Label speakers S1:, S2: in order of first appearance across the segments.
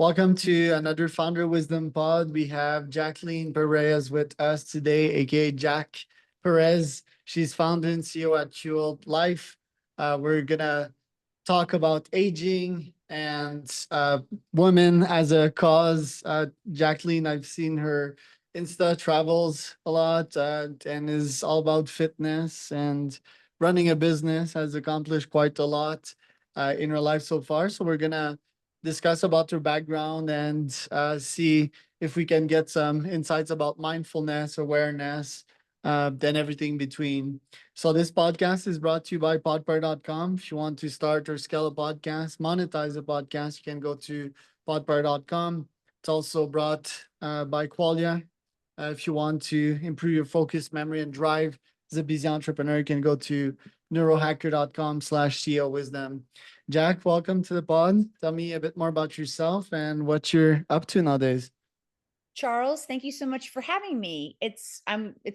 S1: Welcome to another Founder Wisdom Pod. We have Jacqueline Perez with us today, aka Jack Perez. She's founder and CEO at Jewel Life. We're gonna talk about aging and women as a cause. Jacqueline, I've seen her Insta travels a lot and is all about fitness and running a business, has accomplished quite a lot in her life so far. So we're gonna discuss about her background and see if we can get some insights about mindfulness, awareness, then everything between. So this podcast is brought to you by podpar.com. If you want to start or scale a podcast, monetize a podcast, you can go to podpar.com. It's also brought by Qualia. If you want to improve your focus, memory, and drive as a busy entrepreneur, you can go to neurohacker.com/CEO wisdom. Jack, welcome to the pod. Tell me a bit more about yourself and what you're up to nowadays.
S2: Charles, thank you so much for having me. It's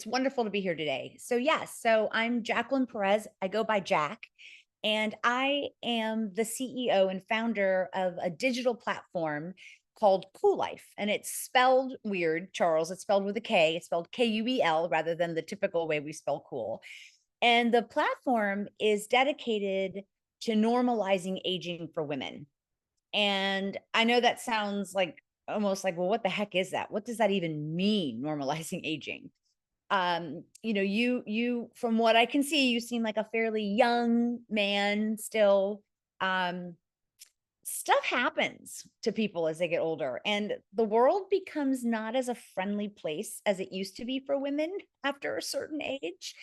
S2: wonderful to be here today. So I'm Jacqueline Perez. I go by Jack, and I am the CEO and founder of a digital platform called Cool Life. And it's spelled weird, Charles. It's spelled with a K. It's spelled Kuel rather than the typical way we spell cool. And the platform is dedicated to normalizing aging for women. And I know that sounds like almost like, well, what the heck is that? What does that even mean, normalizing aging? You from what I can see, you seem like a fairly young man still. Um, Stuff happens to people as they get older, and the world becomes not as a friendly place as it used to be for women after a certain age.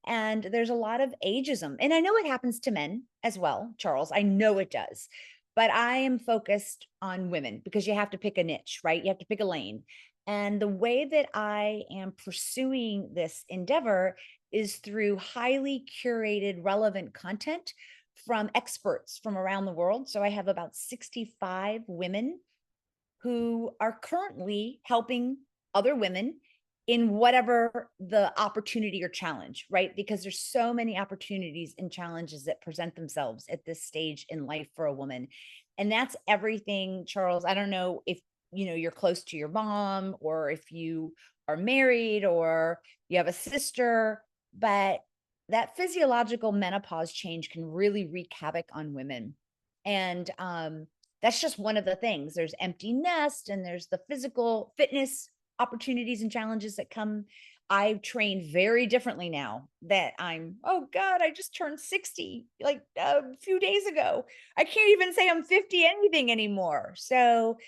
S2: And there's a lot of ageism. And I know it happens to men as well, Charles. I know it does. But I am focused on women because you have to pick a niche, right? You have to pick a lane. And the way that I am pursuing this endeavor is through highly curated, relevant content from experts from around the world. So I have about 65 women who are currently helping other women in whatever the opportunity or challenge, right? Because there's so many opportunities and challenges that present themselves at this stage in life for a woman. And that's everything, Charles. I don't know if you're close to your mom or if you are married or you have a sister, but that physiological menopause change can really wreak havoc on women. And that's just one of the things. There's empty nest and there's the physical fitness opportunities and challenges that come. I train very differently now that oh God, I just turned 60 like a few days ago. I can't even say I'm 50 anything anymore. So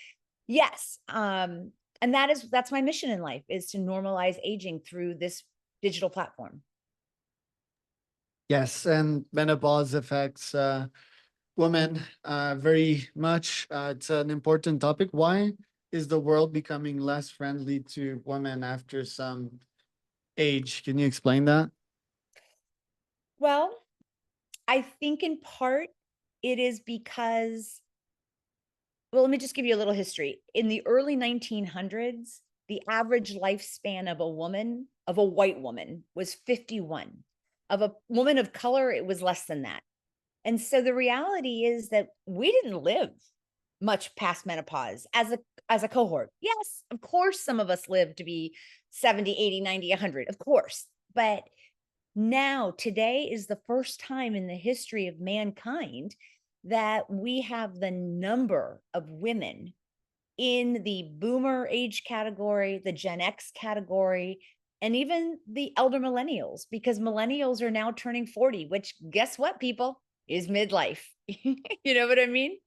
S2: yes, and that's my mission in life, is to normalize aging through this digital platform.
S1: Yes, and menopause affects women very much. It's an important topic. Why is the world becoming less friendly to women after some age? Can you explain that?
S2: Well, I think in part it is because, well, let me just give you a little history. In the early 1900s, the average lifespan of of a white woman, was 51. Of a woman of color, it was less than that. And so the reality is that we didn't live much past menopause as a cohort. Yes, of course some of us live to be 70, 80, 90, 100, of course. But now, today is the first time in the history of mankind that we have the number of women in the boomer age category, the Gen X category, and even the elder millennials, because millennials are now turning 40, which, guess what, people, is midlife. You know what I mean?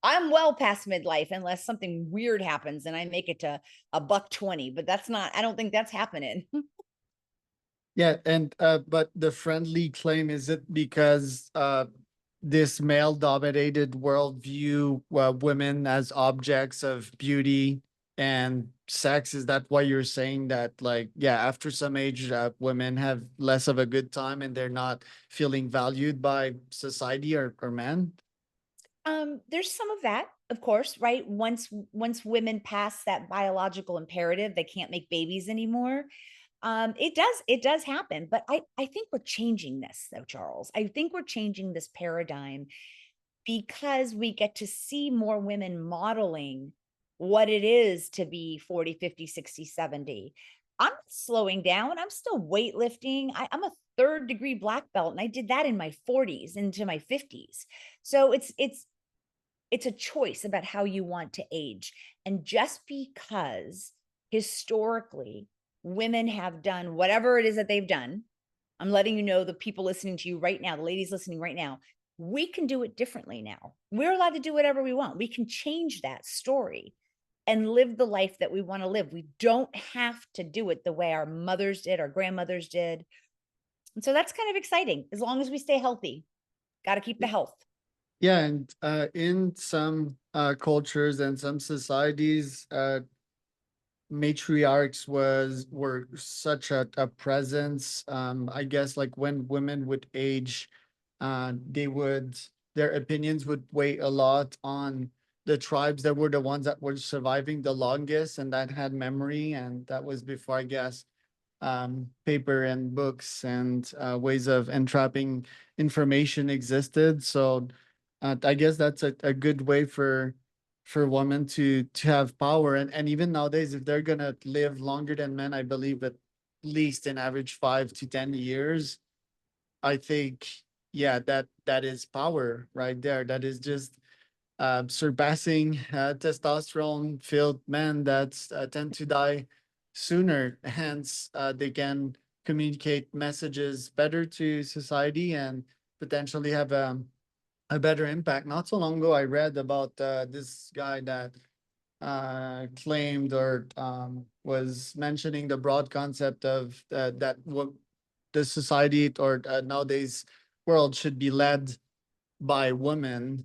S2: I'm well past midlife unless something weird happens and I make it to a buck 20, but I don't think that's happening.
S1: Yeah, and but the friendly claim, is it because this male-dominated worldview, women as objects of beauty and sex? Is that why you're saying that, like, yeah, after some age, women have less of a good time and they're not feeling valued by society or men?
S2: There's some of that, of course, right? Once women pass that biological imperative, they can't make babies anymore. It does happen, but I think we're changing this though, Charles. I think we're changing this paradigm. because we get to see more women modeling what it is to be 40, 50, 60, 70. I'm slowing down. I'm still weightlifting. I'm a third degree black belt, and I did that in my 40s into my 50s. So it's a choice about how you want to age. And just because historically women have done whatever it is that they've done, I'm letting you know, the people listening to you right now, the ladies listening right now, we can do it differently now. We're allowed to do whatever we want. We can change that story and live the life that we want to live. We don't have to do it the way our mothers did, our grandmothers did. And so that's kind of exciting as long as we stay healthy. Got to keep the health.
S1: Yeah, and in some cultures and some societies, matriarchs were such a presence. I guess like when women would age, they would their opinions would weigh a lot on the tribes that were the ones that were surviving the longest and that had memory, and that was before, I guess, paper and books and ways of entrapping information existed. So I guess that's a good way for women to have power. And even nowadays, if they're gonna live longer than men, I believe at least an average 5 to 10 years. I think, yeah, that is power right there. That is just surpassing testosterone filled men that tend to die sooner. Hence, they can communicate messages better to society and potentially have a better impact. Not so long ago, I read about this guy that claimed or was mentioning the broad concept of that what the society or nowadays world should be led by women,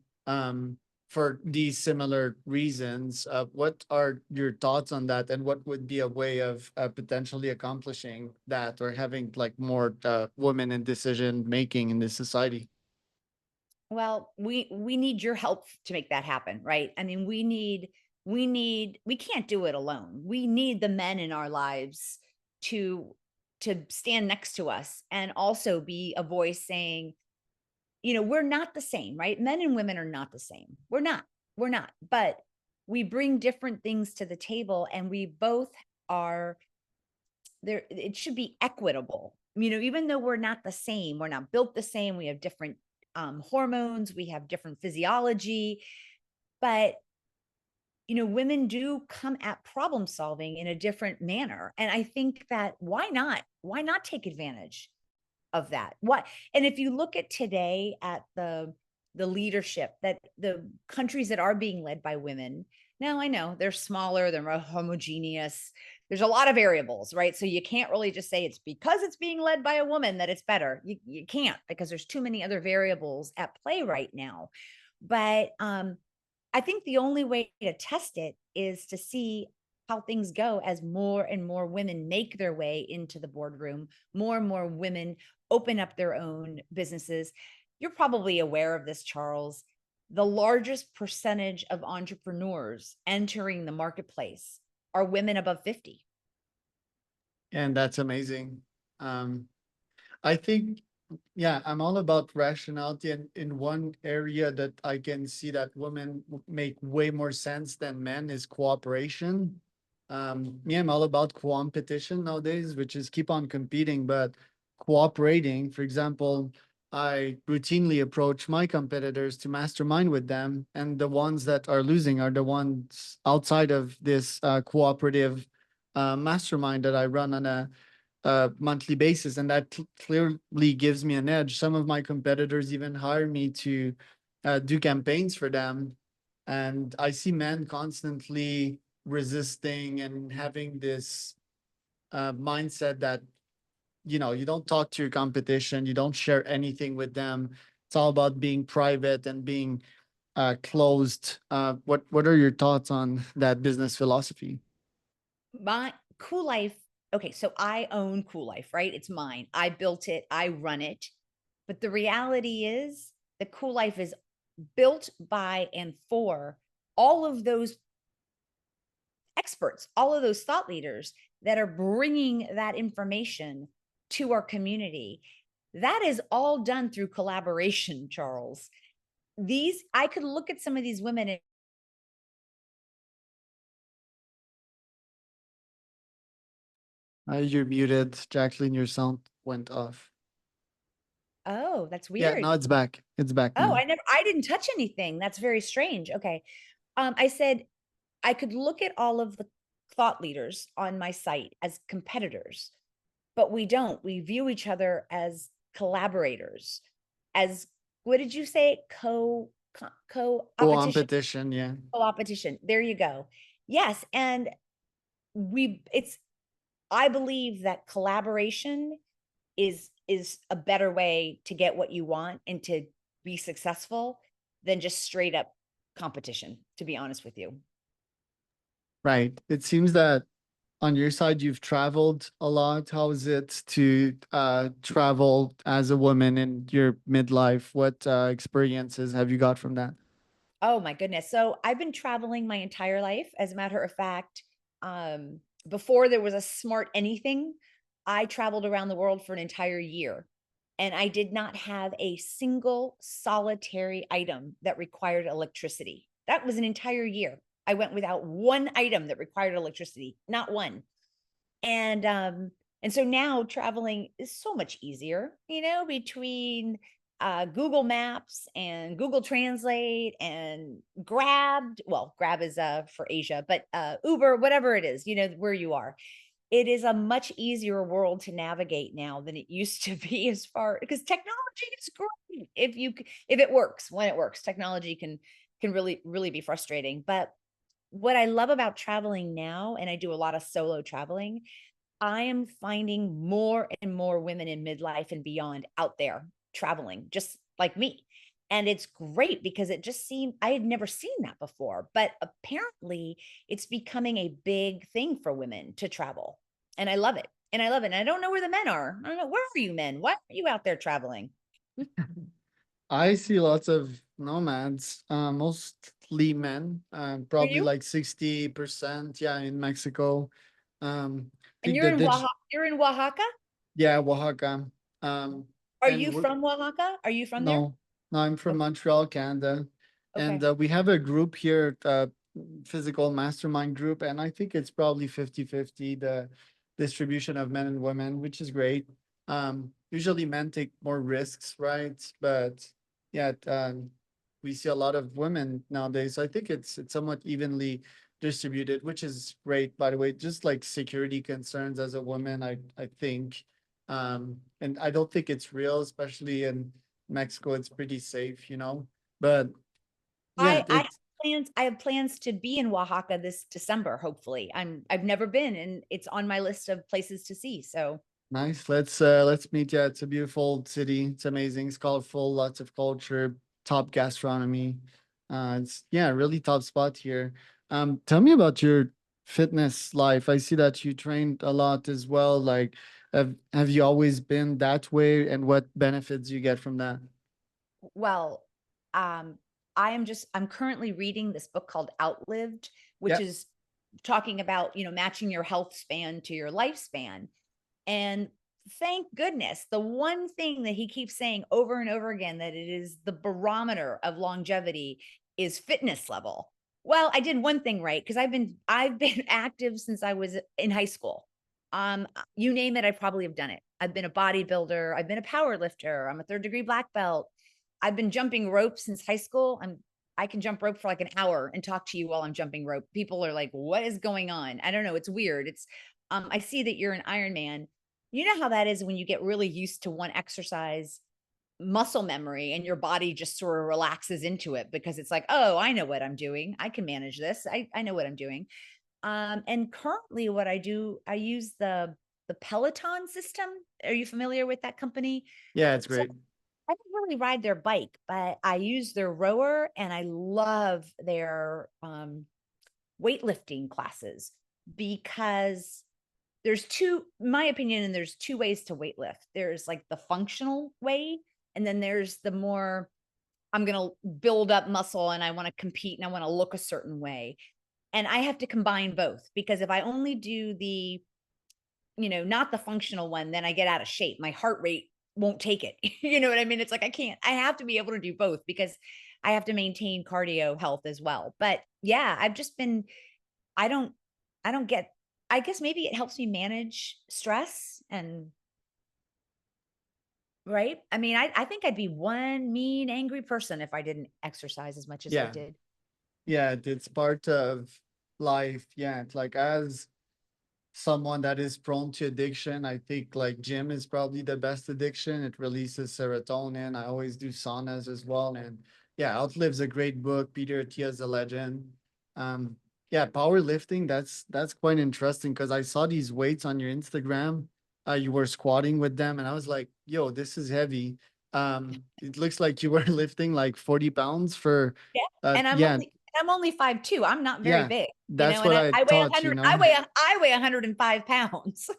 S1: for these similar reasons. What are your thoughts on that, and what would be a way of potentially accomplishing that or having like more women in decision making in this society?
S2: Well, we need your help to make that happen, right? I mean, we can't do it alone. We need the men in our lives to stand next to us and also be a voice saying, we're not the same, right? Men and women are not the same. We're not. We're not. But we bring different things to the table, and we both are there. It should be equitable. Even though we're not the same, we're not built the same. We have different hormones, we have different physiology, but women do come at problem solving in a different manner. And I think that why not take advantage of that? What And if you look at today at the leadership, that the countries that are being led by women, now I know they're smaller, they're more homogeneous. There's a lot of variables, right? So you can't really just say it's because it's being led by a woman that it's better. You can't, because there's too many other variables at play right now. But I think the only way to test it is to see how things go as more and more women make their way into the boardroom, more and more women open up their own businesses. You're probably aware of this, Charles. The largest percentage of entrepreneurs entering the marketplace are women above 50.
S1: And that's amazing. um, I think, yeah, I'm all about rationality. And in one area that I can see that women make way more sense than men is cooperation. Me, I'm all about competition nowadays, which is keep on competing, but cooperating. For example, I routinely approach my competitors to mastermind with them, and the ones that are losing are the ones outside of this cooperative mastermind that I run on a monthly basis, and that clearly gives me an edge. Some of my competitors even hire me to do campaigns for them, and I see men constantly resisting and having this mindset that you don't talk to your competition, you don't share anything with them. It's all about being private and being closed. What are your thoughts on that business philosophy?
S2: My Cool Life. Okay, so I own Cool Life, right? It's mine. I built it, I run it. But the reality is, the Cool Life is built by and for all of those experts, all of those thought leaders that are bringing that information to our community. That is all done through collaboration, Charles. these, I could look at some of these women and,
S1: You're muted, Jacqueline. Your sound went off.
S2: oh, that's
S1: Yeah,
S2: weird.
S1: now it's back. It's back
S2: Oh,
S1: now.
S2: I didn't touch anything. That's very strange. Okay. I said I could look at all of the thought leaders on my site as competitors, but we don't. We view each other as collaborators, as, what did you say? Co-opetition,
S1: Competition, yeah.
S2: co-opetition. There you go. Yes, and it's, I believe that collaboration is a better way to get what you want and to be successful than just straight up competition, to be honest with you.
S1: Right. It seems that on your side, you've traveled a lot. How is it to travel as a woman in your midlife? What experiences have you got from that?
S2: Oh my goodness. So I've been traveling my entire life. As a matter of fact, before there was a smart anything, I traveled around the world for an entire year. And I did not have a single solitary item that required electricity. That was an entire year. I went without one item that required electricity, not one. And so now traveling is so much easier, between Google Maps and Google Translate and Grab is for Asia, but Uber, whatever it is, where you are. It is a much easier world to navigate now than it used to be, as far because technology is great if it works. When it works, technology can really be frustrating. But what I love about traveling now, and I do a lot of solo traveling, I am finding more and more women in midlife and beyond out there traveling, just like me. And it's great because it just seemed, I had never seen that before, but apparently it's becoming a big thing for women to travel. And I love it. And I love it. And I don't know where the men are. I don't know. Where are you men? Why are you out there traveling?
S1: I see lots of nomads, mostly men,
S2: Are
S1: probably
S2: you?
S1: like 60%, yeah, in Mexico. I
S2: And
S1: think the
S2: You're in Oaxaca?
S1: yeah, Oaxaca. Um,
S2: Are
S1: and
S2: you
S1: we're
S2: from Oaxaca? Are you from there?
S1: No, no, I'm from
S2: Okay.
S1: Montreal, Canada. And
S2: Okay.
S1: we have a group here, physical mastermind group, and I think it's probably 50-50 the distribution of men and women, which is great. Usually men take more risks, right? But yeah, we see a lot of women nowadays. So I think it's somewhat evenly distributed, which is great, by the way. Just like security concerns as a woman, I think. And I don't think it's real, especially in Mexico. It's pretty safe, you know. But yeah,
S2: I have
S1: it's
S2: plans to be in Oaxaca this December, hopefully. I've never been, and it's on my list of places to see. So
S1: nice. Let's meet. Yeah, it's a beautiful city. It's amazing. It's colorful, lots of culture, top gastronomy. It's yeah, really top spot here. Tell me about your fitness life. I see that you trained a lot as well. Like, have you always been that way, and what benefits you get from that?
S2: well, um, I'm currently reading this book called Outlived, which
S1: Yeah.
S2: is talking about, matching your health span to your lifespan. And thank goodness, the one thing that he keeps saying over and over again, that it is the barometer of longevity, is fitness level. Well, I did one thing right, because I've been active since I was in high school. You name it, I probably have done it. I've been a bodybuilder, I've been a power lifter, I'm a third degree black belt. I've been jumping rope since high school. I can jump rope for like an hour and talk to you while I'm jumping rope. People are like, "What is going on?" I don't know. It's weird. I see that you're an Ironman. You know how that is when you get really used to one exercise, muscle memory, and your body just sort of relaxes into it because it's like, oh, I know what I'm doing. I can manage this. I know what I'm doing. And currently what I do, I use the Peloton system. Are you familiar with that company?
S1: Yeah, it's
S2: So
S1: great.
S2: I don't really ride their bike, but I use their rower and I love their weightlifting classes, because my opinion, and there's two ways to weightlift. There's like the functional way, and then there's the more, I'm going to build up muscle and I want to compete and I want to look a certain way. And I have to combine both, because if I only do the, not the functional one, then I get out of shape. My heart rate won't take it. You know what I mean? It's like I have to be able to do both, because I have to maintain cardio health as well. But yeah, I've just been, I don't, I don't get, I guess maybe it helps me manage stress and right. I mean, I think I'd be one mean, angry person if I didn't exercise as much as I
S1: Yeah.
S2: did.
S1: Yeah, it's part of life. Yeah, it's like as someone that is prone to addiction, I think like gym is probably the best addiction. It releases serotonin. I always do saunas as well. And yeah, Outliv's a great book. Peter Attia's a legend. Um, yeah, powerlifting, that's quite interesting because I saw these weights on your Instagram. You were squatting with them, and I was like, yo, this is heavy. It looks like you were lifting like 40 pounds for
S2: Yeah. And
S1: yeah,
S2: I'm only 5'2". I'm not very
S1: yeah,
S2: big,
S1: that's
S2: and
S1: what I
S2: I weigh
S1: thought,
S2: 100,
S1: you know.
S2: I weigh 105 pounds.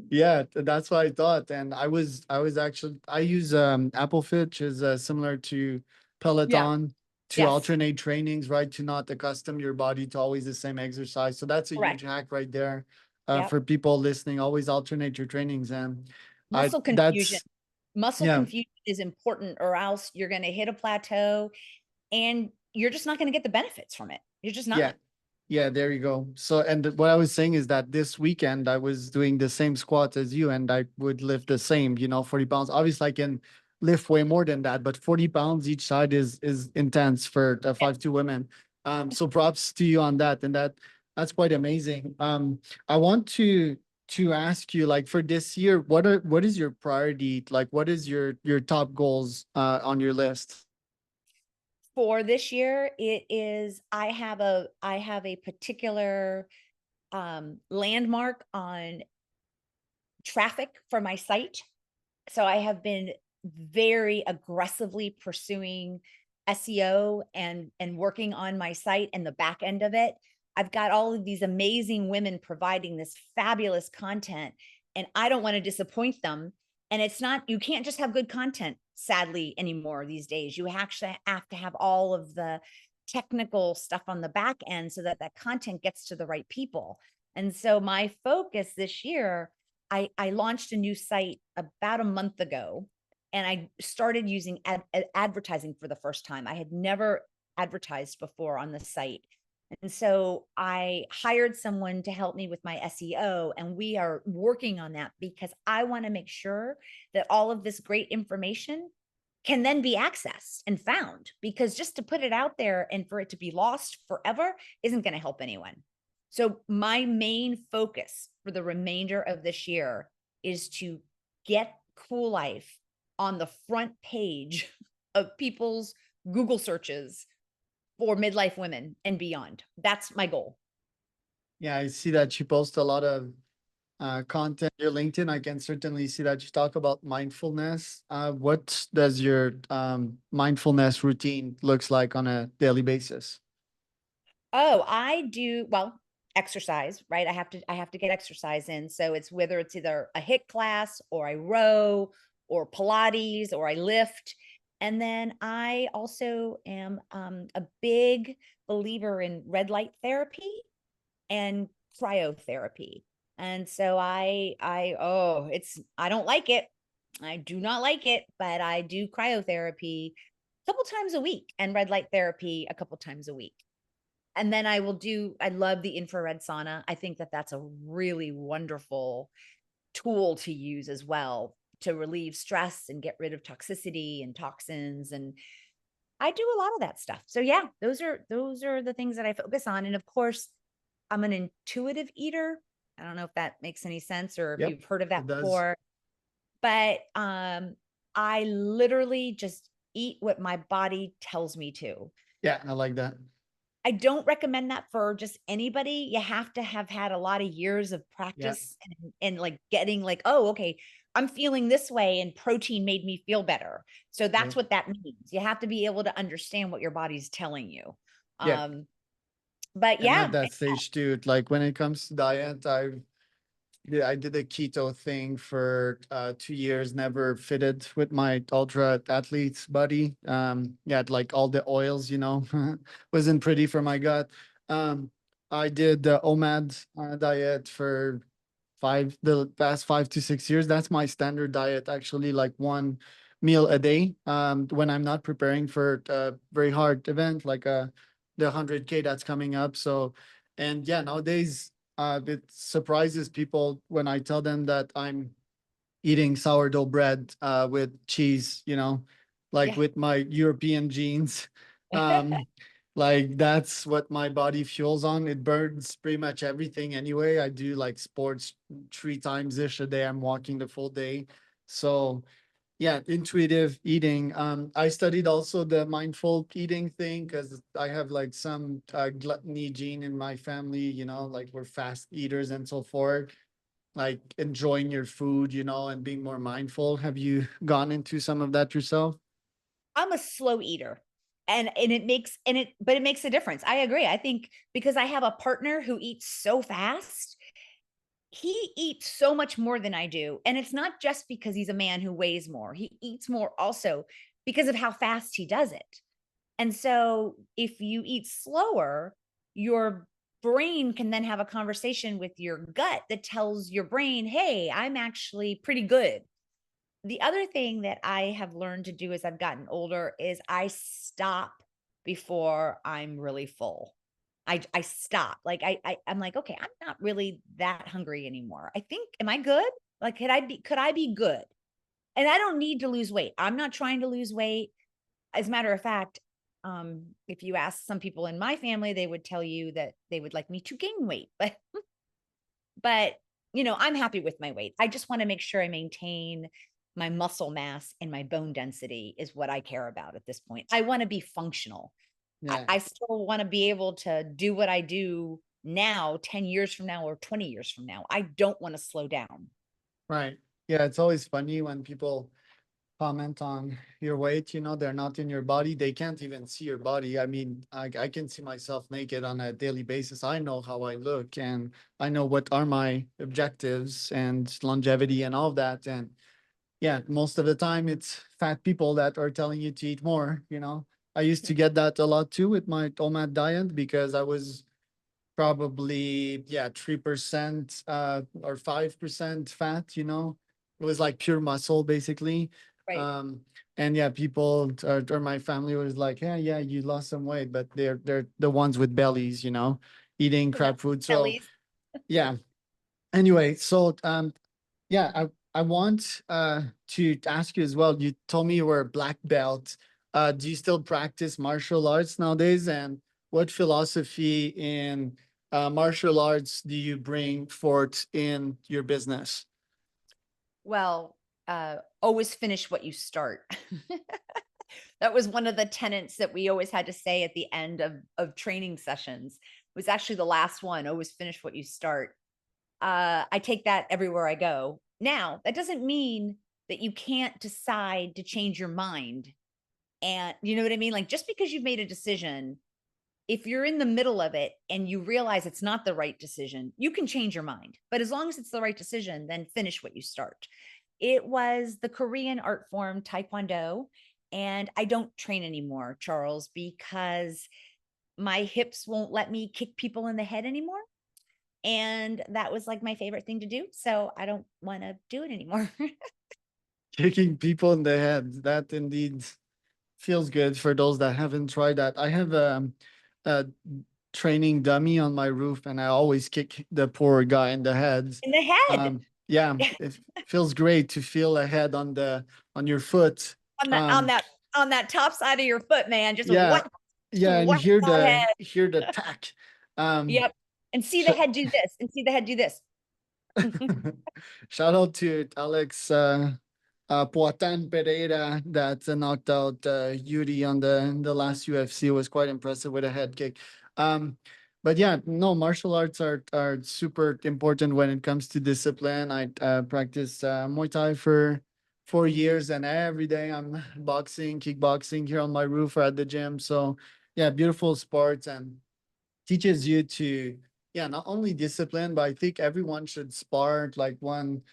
S1: Yeah, that's what I thought. And I was actually I use Apple Fit, which is similar to
S2: Yeah.
S1: Peloton to
S2: Yes.
S1: alternate trainings, right? To not accustom your body to always the same exercise. So that's a huge
S2: Correct.
S1: hack right there.
S2: Yep.
S1: For people listening, always alternate your trainings. And I
S2: Muscle confusion.
S1: that's
S2: Muscle
S1: yeah,
S2: confusion is important, or else you're going to hit a plateau and you're just not going to get the benefits from it. You're just
S1: yeah.
S2: not.
S1: Yeah, there you go. So, and what I was saying is that this weekend I was doing the same squats as you, and I would lift the same, 40 pounds. Obviously, I can lift way more than that, but 40 pounds each side is intense for the
S2: Yeah.
S1: 5'2" women. So props to you on that, and that's quite amazing. I want to ask you, like for this year, what is your priority? Like, what is your top goals on your list?
S2: For this year, it is, I have a particular landmark on traffic for my site. So I have been very aggressively pursuing SEO and working on my site and the back end of it. I've got all of these amazing women providing this fabulous content, and I don't want to disappoint them. And it's not, you can't just have good content, sadly, anymore these days. You actually have to have all of the technical stuff on the back end so that that content gets to the right people. And so my focus this year, I launched a new site about a month ago, and I started using advertising for the first time. I had never advertised before on the site. And so I hired someone to help me with my SEO, and we are working on that because I want to make sure that all of this great information can then be accessed and found, because just to put it out there and for it to be lost forever isn't going to help anyone. So my main focus for the remainder of this year is to get Cool Life on the front page of people's Google searches for midlife women and beyond. That's my goal.
S1: Yeah, I see that you post a lot of content your LinkedIn. I can certainly see that you talk about mindfulness. What does your mindfulness routine looks like on a daily basis?
S2: Oh, I do, well, exercise, right? I have to get exercise in. So it's whether it's either a HIIT class or I row or Pilates or I lift. And then I also am a big believer in red light therapy and cryotherapy. And so oh, I don't like it. I do not like it, but I do cryotherapy a couple times a week and red light therapy a couple times a week. And then I love the infrared sauna. I think that that's a really wonderful tool to use as well to relieve stress and get rid of toxicity and toxins. And I do a lot of that stuff. So yeah, those are the things that I focus on. And of course, I'm an intuitive eater. I don't know if that makes any sense or if
S1: Yep,
S2: you've heard of that
S1: it does.
S2: before, but I literally just eat what my body tells me to.
S1: Yeah, I like that.
S2: I don't recommend that for just anybody. You have to have had a lot of years of
S1: Yeah,
S2: practice and like getting like, oh, okay, I'm feeling this way and protein made me feel better. So
S1: yeah,
S2: that's what that means. You have to be able to understand what your body's telling you.
S1: yeah.
S2: Um, but
S1: I'm at
S2: yeah,
S1: that stage too. Like when it comes to diet, I did a keto thing for 2 years, never fitted with my ultra athlete's body. Yeah, like all the oils, wasn't pretty for my gut. I did the OMAD diet for the past 5 to 6 years. That's my standard diet, actually, like meal a day when I'm not preparing for a very hard event like the 100K that's coming up. So, and yeah, nowadays it surprises people when I tell them that I'm eating sourdough bread with cheese, you know, like
S2: Yeah.
S1: with my European genes. Um, like that's what my body fuels on. It burns pretty much everything anyway. I do like sports 3 times ish a day. I'm walking the full day. So yeah, intuitive eating. I studied also the mindful eating thing because I have like some gluttony gene in my family, you know, like we're fast eaters and so forth, like enjoying your food, you know, and being more mindful. Have you gone into some of that yourself?
S2: I'm a slow eater. And it makes and it but it makes a difference. I agree. I think because I have a partner who eats so fast, he eats so much more than I do. And it's not just because he's a man who weighs more. He eats more also because of how fast he does it. And so if you eat slower, your brain can then have a conversation with your gut that tells your brain, "Hey, I'm actually pretty good." The other thing that I have learned to do as I've gotten older is I stop before I'm really full. I stop. Like I'm like, okay, I'm not really that hungry anymore. I think, am I good? Like, could I be good? And I don't need to lose weight. I'm not trying to lose weight. As a matter of fact, if you ask some people in my family, they would tell you that they would like me to gain weight. But you know, I'm happy with my weight. I just want to make sure I maintain my muscle mass and my bone density is what I care about at this point. I want to be functional.
S1: Yeah,
S2: I still want to be able to do what I do now, 10 years from now or 20 years from now. I don't want to slow down.
S1: right. Yeah, it's always funny when people comment on your weight, you know, they're not in your body. They can't even see your body. I mean, I can see myself naked on a daily basis. I know how I look and I know what are my objectives and longevity and all of that. And yeah, most of the time it's fat people that are telling you to eat more, you know. I used to get that a lot too with my OMAD diet because I was probably, yeah, 3% or 5% fat, you know. It was like pure muscle basically.
S2: Right.
S1: Um, and yeah, people or my family was like, yeah, yeah, you lost some weight, but they're the ones with bellies, you know, eating
S2: Well,
S1: crap food.
S2: at
S1: So
S2: least
S1: yeah. Anyway, so yeah, I want to ask you as well. You told me you were a black belt. Do you still practice martial arts nowadays? And what philosophy in martial arts do you bring forth in your business?
S2: well, always finish what you start. That was one of the tenets that we always had to say at the end of training sessions. It was actually the last one, always finish what you start. I take that everywhere I go. Now, that doesn't mean that you can't decide to change your mind. And you know what I mean? Like just because you've made a decision, if you're in the middle of it and you realize it's not the right decision, you can change your mind. But as long as it's the right decision, then finish what you start. It was the Korean art form Taekwondo. And I don't train anymore, Charles, because my hips won't let me kick people in the head anymore. And that was like my favorite thing to do. So I don't want to do it anymore.
S1: Kicking people in the head. That indeed feels good for those that haven't tried that. I have a training dummy on my roof, and I always kick the poor guy in the head.
S2: In the head.
S1: Yeah, it feels great to feel a head on your foot.
S2: on that on
S1: Um,
S2: that on that top side of your foot, man. Just
S1: yeah,
S2: whack,
S1: yeah, and
S2: whack that head.
S1: hear the tack. Um,
S2: Yep. And see
S1: sh-
S2: the head do this and see the head do this.
S1: Shout out to Alex Poitin Pereira that knocked out Yuri on the last UFC. It was quite impressive with a head kick. Um, but yeah, no, martial arts are super important when it comes to discipline. I practiced Muay Thai for 4 years, and every day I'm boxing, kickboxing here on my roof or at the gym. So yeah, beautiful sports and teaches you to, yeah, not only discipline, but I think everyone should spar like one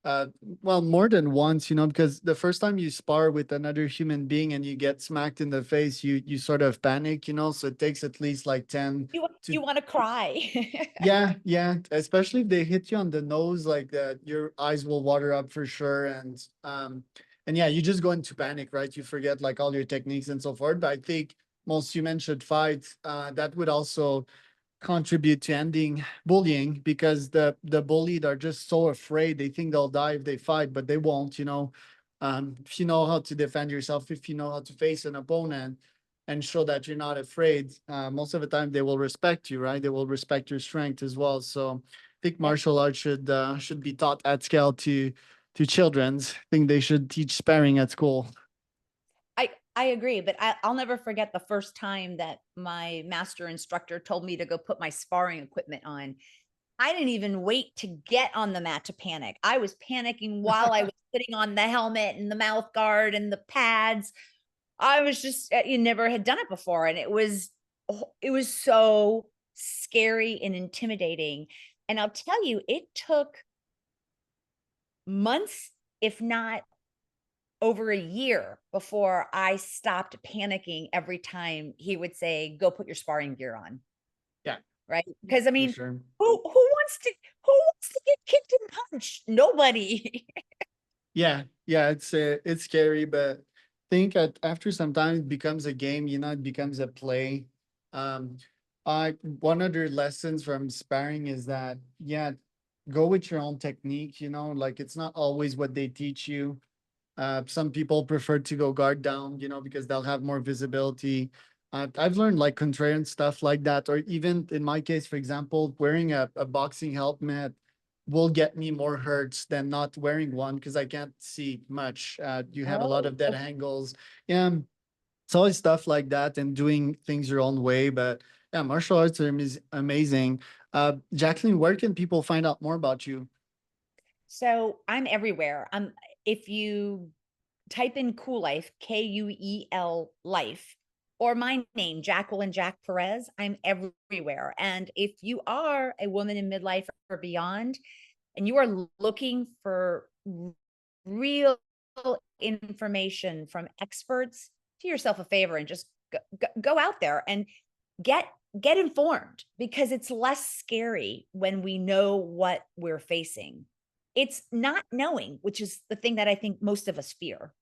S1: uh well, more than once, you know, because the first time you spar with another human being and you get smacked in the face, you sort of panic, you know, so it takes at least like 10 to,
S2: You want to cry.
S1: yeah, yeah, especially if they hit you on the nose, like that, your eyes will water up for sure. And and yeah, you just go into panic, right? You forget like all your techniques and so forth. But I think most humans should fight. That would also contribute to ending bullying, because the bullied are just so afraid. They think they'll die if they fight, but they won't, you know. If you know how to defend yourself, if you know how to face an opponent and show that you're not afraid, most of the time they will respect you, right? They will respect your strength as well. So I think
S2: Yep.
S1: martial arts should be taught at scale to children's. I think they should teach sparring at school.
S2: I agree, but I'll never forget the first time that my master instructor told me to go put my sparring equipment on. I didn't even wait to get on the mat to panic. I was panicking while I was putting on the helmet and the mouth guard and the pads. I was just, you never had done it before. And it was so scary and intimidating. And I'll tell you, it took months, if not over a year, before I stopped panicking every time he would say, go put your sparring gear on.
S1: Yeah,
S2: Right. Because I
S1: for
S2: mean,
S1: sure.
S2: who wants to get kicked and punched? Nobody.
S1: Yeah, yeah, it's scary, but think after some time it becomes a game, you know, it becomes a play. Um, I One other lessons from sparring is that, yeah, go with your own technique, you know, like it's not always what they teach you. Some people prefer to go guard down, you know, because they'll have more visibility. I've learned like contrarian stuff like that, or even in my case, for example, wearing a boxing helmet will get me more hurts than not wearing one because I can't see much. You have a lot
S2: Oh,
S1: of dead angles. Yeah, it's always stuff like that and doing things your own way. But yeah, martial arts are amazing. Jacqueline, where can people find out more about you?
S2: so I'm everywhere. If you type in Cool Life, KUEL Life, or my name, Jacqueline Jack Perez, I'm everywhere. And if you are a woman in midlife or beyond, and you are looking for real information from experts, do yourself a favor and just go out there and get get informed, because it's less scary when we know what we're facing. It's not knowing, which is the thing that I think most of us fear.